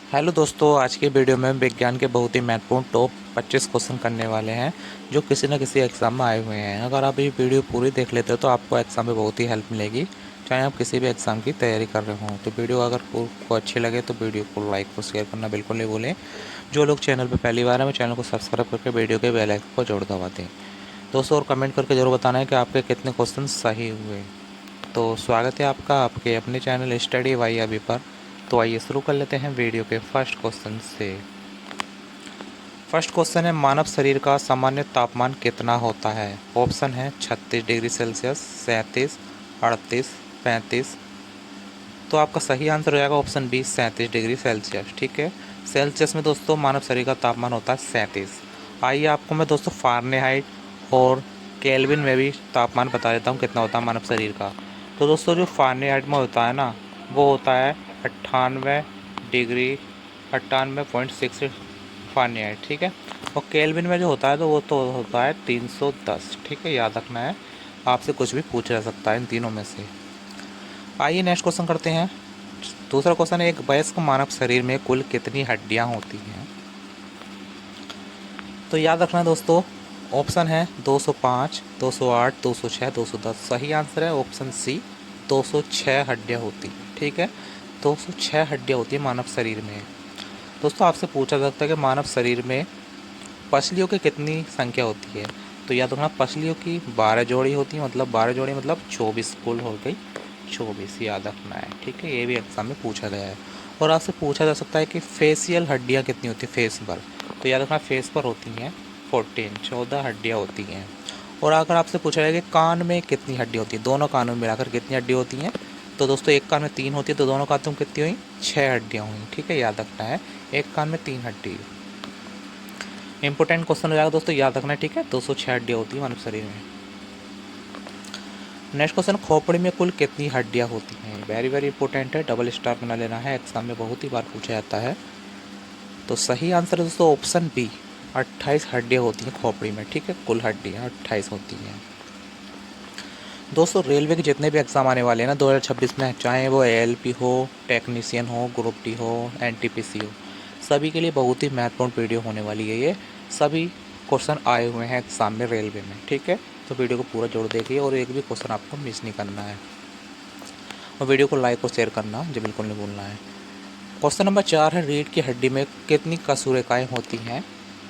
Hello दोस्तों, आज की वीडियो में विज्ञान के बहुत ही महत्वपूर्ण टॉप 25 क्वेश्चन करने वाले हैं जो किसी न किसी एग्ज़ाम में आए हुए हैं। अगर आप ये वीडियो पूरी देख लेते हो तो आपको एग्ज़ाम में बहुत ही हेल्प मिलेगी, चाहे आप किसी भी एग्ज़ाम की तैयारी कर रहे हों। तो वीडियो अगर को अच्छी लगे तो वीडियो को लाइक और शेयर करना बिल्कुल नहीं भूलें। जो लोग चैनल पर पहली बार हैं वो चैनल को सब्सक्राइब करके वीडियो के बेल आइकन को जरूर दबा दें दोस्तों, और कमेंट करके ज़रूर बताना है कि आपके कितने क्वेश्चन सही हुए। तो स्वागत है आपका आपके अपने चैनल स्टडी वाई अभी पर। तो आइए शुरू कर लेते हैं वीडियो के फर्स्ट क्वेश्चन से। फर्स्ट क्वेश्चन है, मानव शरीर का सामान्य तापमान कितना होता है? ऑप्शन है 36 डिग्री सेल्सियस, 37, 38, 35। तो आपका सही आंसर हो जाएगा ऑप्शन बी 37 डिग्री सेल्सियस। ठीक है, सेल्सियस में दोस्तों मानव शरीर का तापमान होता है 37। आइए आपको मैं दोस्तों फ़ारेनहाइट और केल्विन में भी तापमान बता देता हूँ कितना होता है मानव शरीर का। तो दोस्तों जो फ़ारेनहाइट में होता है ना, वो होता है 98 डिग्री 98.6 फ़ारेनहाइट। ठीक है, और केल्विन में जो होता है तो वो तो होता है 310। ठीक है, याद रखना है, आपसे कुछ भी पूछा जा सकता है इन तीनों में से। आइए नेक्स्ट क्वेश्चन करते हैं। दूसरा क्वेश्चन है, एक वयस्क मानव शरीर में कुल कितनी हड्डियां होती हैं? तो याद रखना दोस्तों, ऑप्शन है 205, 208, 206, 210। सही आंसर है ऑप्शन सी 206 हड्डियां होती हैं। ठीक है, 206 हड्डियां होती है मानव शरीर में। दोस्तों आपसे पूछा जा सकता है कि मानव शरीर में पसलियों की कितनी संख्या होती है? तो याद रखना, पसलियों की 12 जोड़ी होती है, मतलब 12 जोड़ी मतलब 24 कुल हो गई 24, याद रखना है। ठीक है, ये भी एग्जाम में पूछा गया है। और आपसे पूछा जा सकता है कि फेशियल हड्डियाँ कितनी होती है फेस पर? तो याद रखना, फेस पर होती हैं 14 हड्डियाँ होती हैं। और अगर आपसे पूछा जाए कि कान में कितनी हड्डी होती है, दोनों कानों में मिलाकर कितनी हड्डी होती हैं? तो दोस्तों एक कान में 3 होती है, तो दोनों कानों में कितनी हुई? 6 हड्डियाँ हुई। ठीक है, याद रखना है, एक कान में 3 हड्डी। इंपॉर्टेंट क्वेश्चन हो जाएगा दोस्तों, याद रखना है। ठीक है, 206 हड्डियाँ होती है मानव शरीर में। नेक्स्ट क्वेश्चन, खोपड़ी में कुल कितनी हड्डियाँ होती हैं? वेरी वेरी इंपॉर्टेंट है, डबल स्टार बना लेना है, एग्जाम में बहुत ही बार पूछा जाता है। तो सही आंसर है दोस्तों ऑप्शन बी 28 हड्डियाँ होती हैं खोपड़ी में। ठीक है, कुल हड्डियाँ 28 होती हैं। दोस्तों रेलवे के जितने भी एग्ज़ाम आने वाले हैं ना 2026 में, चाहे वो एएलपी हो, टेक्नीशियन हो, ग्रुप डी हो, एनटीपीसी हो, सभी के लिए बहुत ही महत्वपूर्ण वीडियो होने वाली है ये। सभी क्वेश्चन आए हुए हैं एग्ज़ाम में रेलवे में। ठीक है, तो वीडियो को पूरा जोड़ देखिए और एक भी क्वेश्चन आपको मिस नहीं करना है, और वीडियो को लाइक और शेयर करना जो बिल्कुल नहीं भूलना है। क्वेश्चन नंबर 4 है, रीढ़ की हड्डी में कितनी कसूरेकाएँ होती हैं?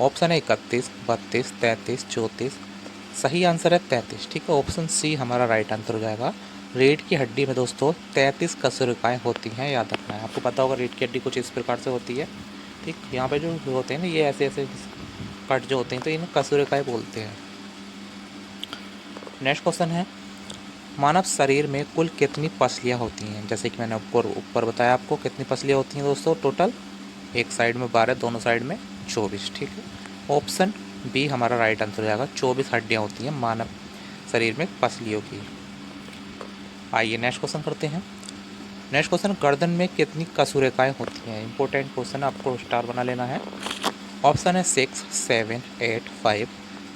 ऑप्शन है 31, 32, 33, 34। सही आंसर है 33। ठीक है, ऑप्शन सी हमारा राइट आंसर हो जाएगा। रीढ़ की हड्डी में दोस्तों 33 कसूरिकाएँ होती हैं, याद रखना है। आपको पता होगा रीढ़ की हड्डी कुछ इस प्रकार से होती है। ठीक, यहाँ पे जो होते हैं ना, ये ऐसे ऐसे कट जो होते हैं तो इन्हें कसूरिकाएँ बोलते हैं। नेक्स्ट क्वेश्चन है, मानव शरीर में कुल कितनी पसलियाँ होती हैं? जैसे कि मैंने ऊपर बताया आपको कितनी पसलियाँ होती हैं दोस्तों, टोटल एक साइड में 12, दोनों साइड में 24। ठीक है, ऑप्शन बी हमारा राइट आंसर हो जाएगा। 24 हड्डियाँ होती हैं मानव शरीर में पसलियों की। आइए नेक्स्ट क्वेश्चन करते हैं। नेक्स्ट क्वेश्चन, गर्दन में कितनी कसूरेकाएँ होती हैं? इंपॉर्टेंट क्वेश्चन, आपको स्टार बना लेना है। ऑप्शन है 6, 7, 8, 5।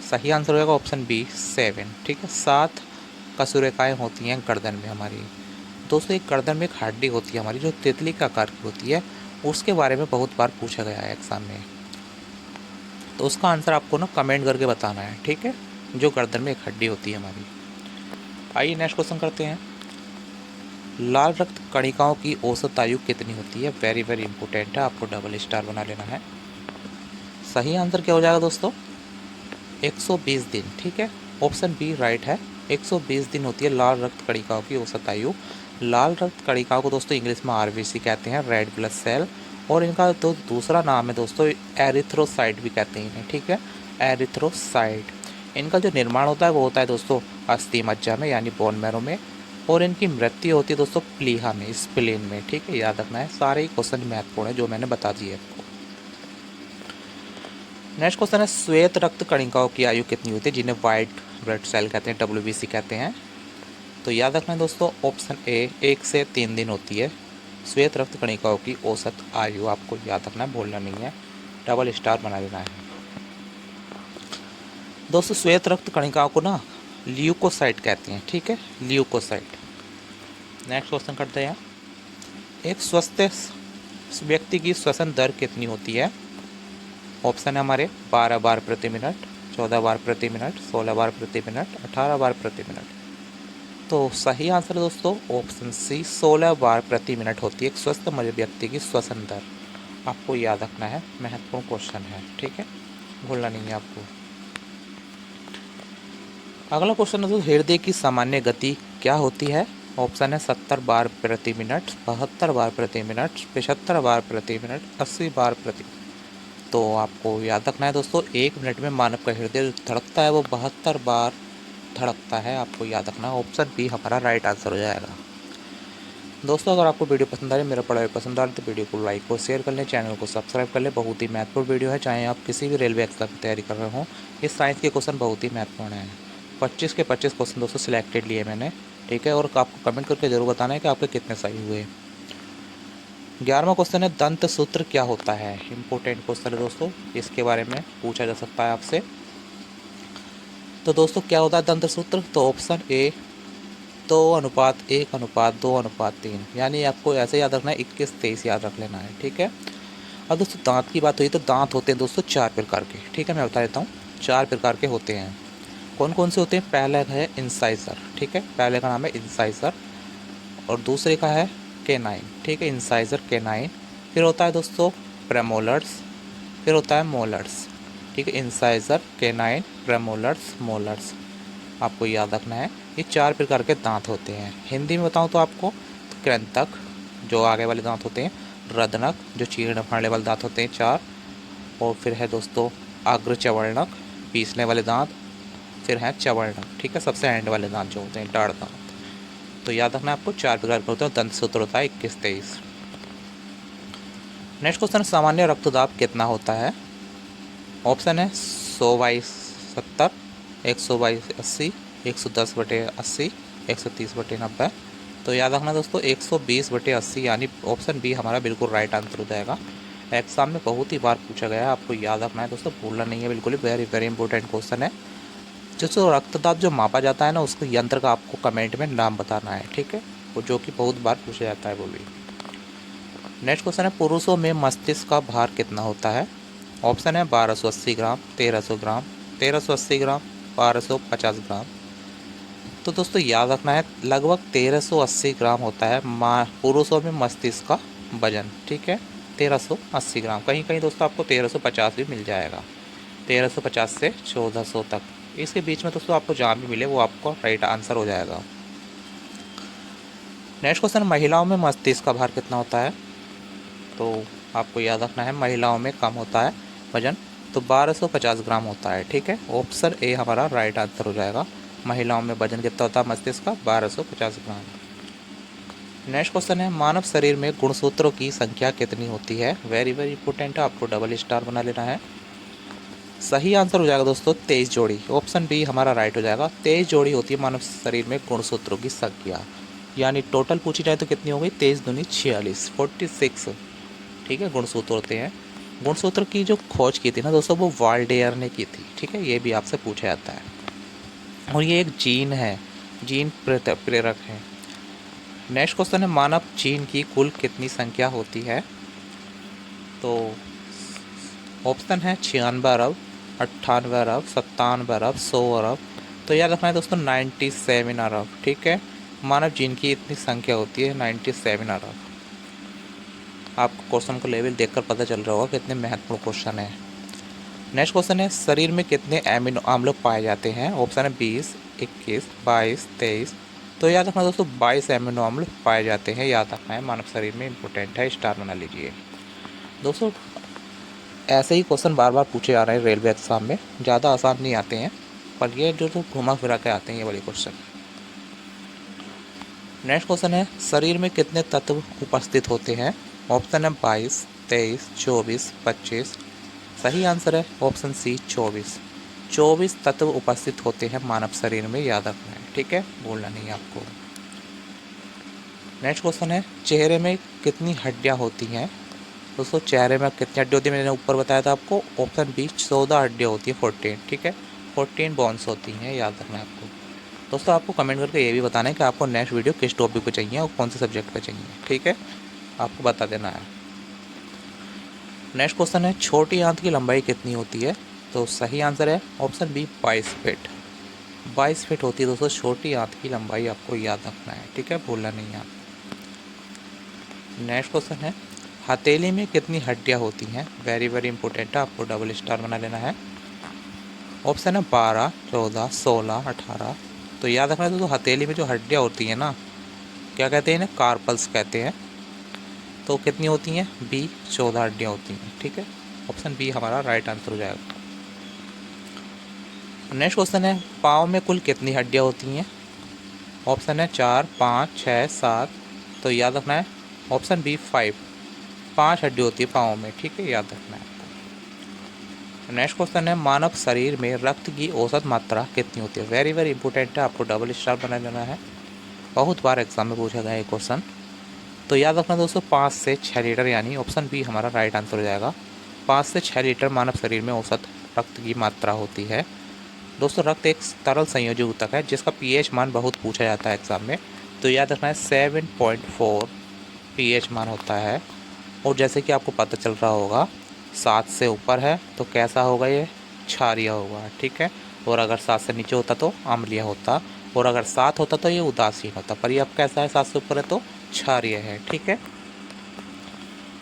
सही आंसर हो जाएगा ऑप्शन बी 7। ठीक है, 7 कसूरेकाएँ होती हैं गर्दन में हमारी। दोस्तों एक गर्दन में एक हड्डी होती है हमारी जो तितली का आकार की होती है, उसके बारे में बहुत बार पूछा गया है एग्जाम में। तो उसका आंसर आपको ना कमेंट करके बताना है। ठीक है, जो गर्दन में एक हड्डी होती है हमारी। आइए नेक्स्ट क्वेश्चन करते हैं। लाल रक्त कणिकाओं की औसत आयु कितनी होती है? वेरी वेरी इंपॉर्टेंट है, आपको डबल स्टार बना लेना है। सही आंसर क्या हो जाएगा दोस्तों? 120 दिन। ठीक है, ऑप्शन बी राइट है, 120 दिन होती है लाल रक्त कणिकाओं की औसत आयु। लाल रक्त कणिकाओं को दोस्तों इंग्लिश में आरबीसी कहते हैं, रेड ब्लड सेल। और इनका तो दूसरा नाम है दोस्तों एरिथ्रोसाइट भी कहते हैं इन्हें। ठीक है, एरिथ्रोसाइट। इनका जो निर्माण होता है वो होता है दोस्तों अस्थि मज्जा में, यानी बोन मैरो में। और इनकी मृत्यु होती है दोस्तों प्लीहा में, स्प्लीन में। ठीक है, याद रखना है, सारे ही क्वेश्चन महत्वपूर्ण है जो मैंने बता दिए आपको। नेक्स्ट क्वेश्चन है, श्वेत रक्त कणिकाओं की आयु कितनी होती है, जिन्हें वाइट ब्लड सेल कहते हैं, डब्ल्यूबीसी कहते हैं? तो याद रखना है दोस्तों ऑप्शन ए 1 से 3 दिन होती है श्वेत रक्त कणिकाओं की औसत आयु। आपको याद रखना है, भूलना नहीं है, डबल स्टार बना लेना है। दोस्तों श्वेत रक्त कणिकाओं को ना ल्यूकोसाइट कहते हैं। ठीक है, ल्यूकोसाइट। नेक्स्ट क्वेश्चन करते हैं। एक स्वस्थ व्यक्ति की श्वसन दर कितनी होती है? ऑप्शन है हमारे 12 बार प्रति मिनट, 14 बार प्रति मिनट, 16 बार प्रति मिनट, 18 बार प्रति मिनट। तो सही आंसर है दोस्तों ऑप्शन सी, 16 बार प्रति मिनट होती है एक स्वस्थ व्यक्ति की श्वसन दर। आपको याद रखना है, महत्वपूर्ण क्वेश्चन है, ठीक है, भूलना नहीं है आपको। अगला क्वेश्चन है, तो हृदय की सामान्य गति क्या होती है? ऑप्शन है 70 बार प्रति मिनट, 72 बार प्रति मिनट, 75 बार प्रति मिनट, 80 बार प्रति। तो आपको याद रखना है दोस्तों, 1 मिनट में मानव का हृदय धड़कता है वो 72 बार धड़कता है। आपको याद रखना है, ऑप्शन बी हमारा राइट आंसर हो जाएगा। दोस्तों अगर आपको वीडियो पसंद आ रही है, मेरा पढ़ाई पसंद आ रही है, तो वीडियो को लाइक और शेयर कर लें, चैनल को सब्सक्राइब कर लें। बहुत ही महत्वपूर्ण वीडियो है, चाहे आप किसी भी रेलवे एग्जाम की तैयारी कर रहे हो, इस साइंस के क्वेश्चन बहुत ही महत्वपूर्ण है। 25 के 25 क्वेश्चन दोस्तों सिलेक्टेड लिए मैंने, ठीक है, और आपको कमेंट करके जरूर बताना है कि आपके कितने सही हुए। 11वां क्वेश्चन है, दंत सूत्र क्या होता है? इंपॉर्टेंट क्वेश्चन है दोस्तों, इसके बारे में पूछा जा सकता है आपसे। तो दोस्तों क्या होता है दंत सूत्र? तो ऑप्शन ए 2:1:2:3, यानी आपको ऐसे याद रखना है, 21-23 याद रख लेना है, ठीक है। अब दोस्तों दांत की बात हुई, तो दांत होते हैं दोस्तों 4 प्रकार के, ठीक है, मैं बता देता हूँ 4 प्रकार के होते हैं। कौन कौन से होते हैं? पहला है इंसाइजर, ठीक है, पहले का नाम है इंसाइजर, और दूसरे का है केनाइन, ठीक है, इंसाइजर केनाइन। फिर होता है दोस्तों प्रेमोलर्स, फिर होता है मोलर्स, ठीक है, इंसाइजर केनाइन प्रेमोलर्स मोलर्स। आपको याद रखना है, ये 4 प्रकार के दांत होते हैं। हिंदी में बताऊँ तो आपको कृंतक जो आगे वाले दांत होते हैं, रदनक जो चीरने फाड़ने वाले दांत होते हैं 4, और फिर है दोस्तों अग्र चवर्णक पीसने वाले दांत, फिर है चवर्णक, ठीक है, सबसे एंड वाले दांत जो होते हैं दाढ़ दांत। तो याद रखना आपको 4 प्रकार के होते हैं, दंत सूत्र होता है 21-23। नेक्स्ट क्वेश्चन, सामान्य रक्तदाब कितना होता है? ऑप्शन है 100/70, 100/80, 110/80, 130/90। तो याद रखना दोस्तों 120/80, यानी ऑप्शन बी हमारा बिल्कुल राइट आंसर हो जाएगा। एग्जाम में बहुत ही बार पूछा गया है, आपको याद रखना है दोस्तों, भूलना नहीं है बिल्कुल ही, वेरी वेरी इंपॉर्टेंट क्वेश्चन है। जो रक्तदाब जो मापा जाता है ना, उसको यंत्र का आपको कमेंट में नाम बताना है, ठीक है, वो जो कि बहुत बार पूछा जाता है वो भी। नेक्स्ट क्वेश्चन है, पुरुषों में मस्तिष्क का भार कितना होता है? ऑप्शन है 1280 ग्राम, 1300 ग्राम, 1380 ग्राम, 1250 ग्राम। तो दोस्तों याद रखना है, लगभग 1380 ग्राम होता है पुरुषों में मस्तिष्क का वजन, ठीक है, 1380 ग्राम। कहीं कहीं दोस्तों आपको 1350 भी मिल जाएगा, 1350 से 1400 तक, इसके बीच में दोस्तों आपको जहाँ भी मिले वो आपको राइट आंसर हो जाएगा। नेक्स्ट क्वेश्चन, महिलाओं में मस्तिष्क का भार कितना होता है? तो आपको याद रखना है, महिलाओं में कम होता है वजन, तो 1250 ग्राम होता है, ठीक है, ऑप्शन ए हमारा राइट आंसर हो जाएगा। महिलाओं में वजन कितना होता है मस्तिष्क का? 1250 ग्राम। नेक्स्ट क्वेश्चन है, मानव शरीर में गुणसूत्रों की संख्या कितनी होती है? वेरी वेरी इंपॉर्टेंट है, आपको डबल स्टार बना लेना है। सही आंसर हो जाएगा दोस्तों 23 जोड़ी, ऑप्शन बी हमारा राइट हो जाएगा। 23 जोड़ी होती है मानव शरीर में गुणसूत्रों की संख्या, यानी टोटल पूछी जाए तो कितनी हो गई? 23 दूनी 46, 46, ठीक है, गुणसूत्र होते हैं। गुणसूत्र की जो खोज की थी ना दोस्तों, वो वाल्डेयर ने की थी, ठीक है, ये भी आपसे पूछा जाता है। और ये एक जीन है, जीन प्रेरक है। नेक्स्ट क्वेश्चन है, मानव जीन की कुल कितनी संख्या होती है? तो ऑप्शन है 96 अरब, 98 अरब, 97 अरब, 100 अरब। तो याद रखना है दोस्तों 97 अरब, ठीक है, मानव जीन की इतनी संख्या होती है 97 अरब। आपको क्वेश्चन का लेवल देखकर पता चल रहा होगा कितने महत्वपूर्ण क्वेश्चन है। नेक्स्ट क्वेश्चन है, शरीर में कितने एमिनो अम्ल पाए जाते हैं? ऑप्शन है 20, 21, 22, 23। तो याद रखना दोस्तों 22 एमिनो अम्ल पाए जाते हैं, याद रखना है, मानव शरीर में इंपॉर्टेंट है, स्टार बना लीजिए दोस्तों। ऐसे ही क्वेश्चन बार बार पूछे जा रहे हैं रेलवे एग्जाम में, ज़्यादा आसान नहीं आते हैं, पर ये जो घुमा फिरा के आते हैं ये वाले क्वेश्चन। नेक्स्ट क्वेश्चन है, शरीर में कितने तत्व उपस्थित होते हैं? ऑप्शन है 22, 23, 24, 25। सही आंसर है ऑप्शन सी 24। 24 तत्व उपस्थित होते हैं मानव शरीर में, याद रखना है, ठीक है, भूलना नहीं है आपको। नेक्स्ट क्वेश्चन है, चेहरे में कितनी हड्डियां होती हैं? दोस्तों चेहरे में कितनी हड्डी होती है मैंने ऊपर बताया था आपको, ऑप्शन बी 14 हड्डियाँ होती है, 14, ठीक है, 14 बोन्स होती हैं, याद रखना है आपको। दोस्तों आपको कमेंट करके ये भी बताना है कि आपको नेक्स्ट वीडियो किस टॉपिक पे चाहिए और कौन से सब्जेक्ट पे चाहिए, ठीक है, आपको बता देना है। नेक्स्ट क्वेश्चन है छोटी आंत की लंबाई कितनी होती है? तो सही आंसर है ऑप्शन बी 22 फीट। 22 फीट होती है दोस्तों छोटी आंत की लंबाई, आपको याद रखना है, ठीक है, भूलना नहीं है। नेक्स्ट क्वेश्चन है हथेली में कितनी हड्डियां होती हैं? वेरी वेरी इंपॉर्टेंट है, आपको डबल स्टार बना लेना है। ऑप्शन है 12, 14, 16, 18। तो याद रखना है दोस्तों हथेली में जो हड्डियां होती हैं ना, क्या कहते हैं ना, कार्पल्स कहते हैं। तो कितनी होती हैं? बी 14 हड्डियाँ होती हैं, ठीक है। ऑप्शन बी हमारा राइट आंसर हो जाएगा। नेक्स्ट क्वेश्चन है पाँव में कुल कितनी हड्डियाँ होती हैं? ऑप्शन है 4, 5, 6, 7। तो याद रखना है ऑप्शन बी 5, 5 हड्डी होती है पाँव में, ठीक है, याद रखना है आपको। नेक्स्ट क्वेश्चन है मानव शरीर में रक्त की औसत मात्रा कितनी होती है? वेरी वेरी इंपॉर्टेंट है, आपको डबल स्टार बना लेना है, बहुत बार एग्जाम में पूछा गया है क्वेश्चन। तो याद रखना दोस्तों 5 से 6 लीटर, यानी ऑप्शन बी हमारा राइट आंसर हो जाएगा। 5 से 6 लीटर मानव शरीर में औसत रक्त की मात्रा होती है। दोस्तों रक्त एक तरल संयोजी ऊतक है जिसका पीएच मान बहुत पूछा जाता है एग्जाम में। तो याद रखना है 7.4 पीएच मान होता है। और जैसे कि आपको पता चल रहा होगा 7 से ऊपर है तो कैसा होगा, ये क्षारीय होगा, ठीक है। और अगर 7 से नीचे होता तो अम्लीय होता, और अगर 7 होता तो ये उदासीन होता, पर ये अब कैसा है 7 से ऊपर है तो क्षारीय है, ठीक है।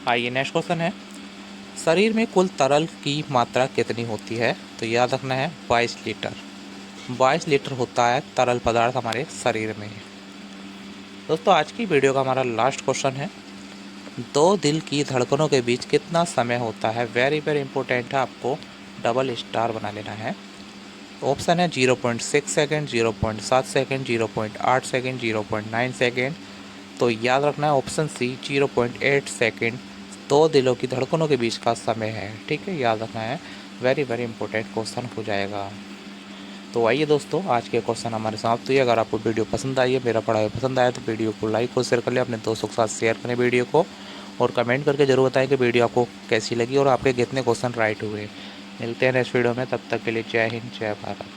आइए नेक्स्ट क्वेश्चन है शरीर में कुल तरल की मात्रा कितनी होती है? तो याद रखना है 22 लीटर। 22 लीटर होता है तरल पदार्थ हमारे शरीर में। दोस्तों आज की वीडियो का हमारा लास्ट क्वेश्चन है दो दिल की धड़कनों के बीच कितना समय होता है? वेरी वेरी इंपॉर्टेंट है, आपको डबल स्टार बना लेना है। ऑप्शन है 0.6 सेकेंड, 0.7 सेकेंड, 0.8 सेकेंड, 0.9 सेकेंड। तो याद रखना है ऑप्शन सी 0.8 सेकेंड दो दिलों की धड़कनों के बीच का समय है, ठीक है, याद रखना है, वेरी वेरी इंपॉर्टेंट क्वेश्चन हो जाएगा। तो आइए दोस्तों आज के क्वेश्चन हमारे समाप्त हुए। अगर आपको वीडियो पसंद आई है, मेरा पढ़ाई पसंद आया तो वीडियो को लाइक और शेयर कर ले, अपने दोस्तों के साथ शेयर करें वीडियो को, और कमेंट करके जरूर बताएं कि वीडियो आपको कैसी लगी और आपके कितने क्वेश्चन राइट हुए। मिलते हैं नेक्स्ट वीडियो में, तब तक के लिए जय हिंद, जय भारत।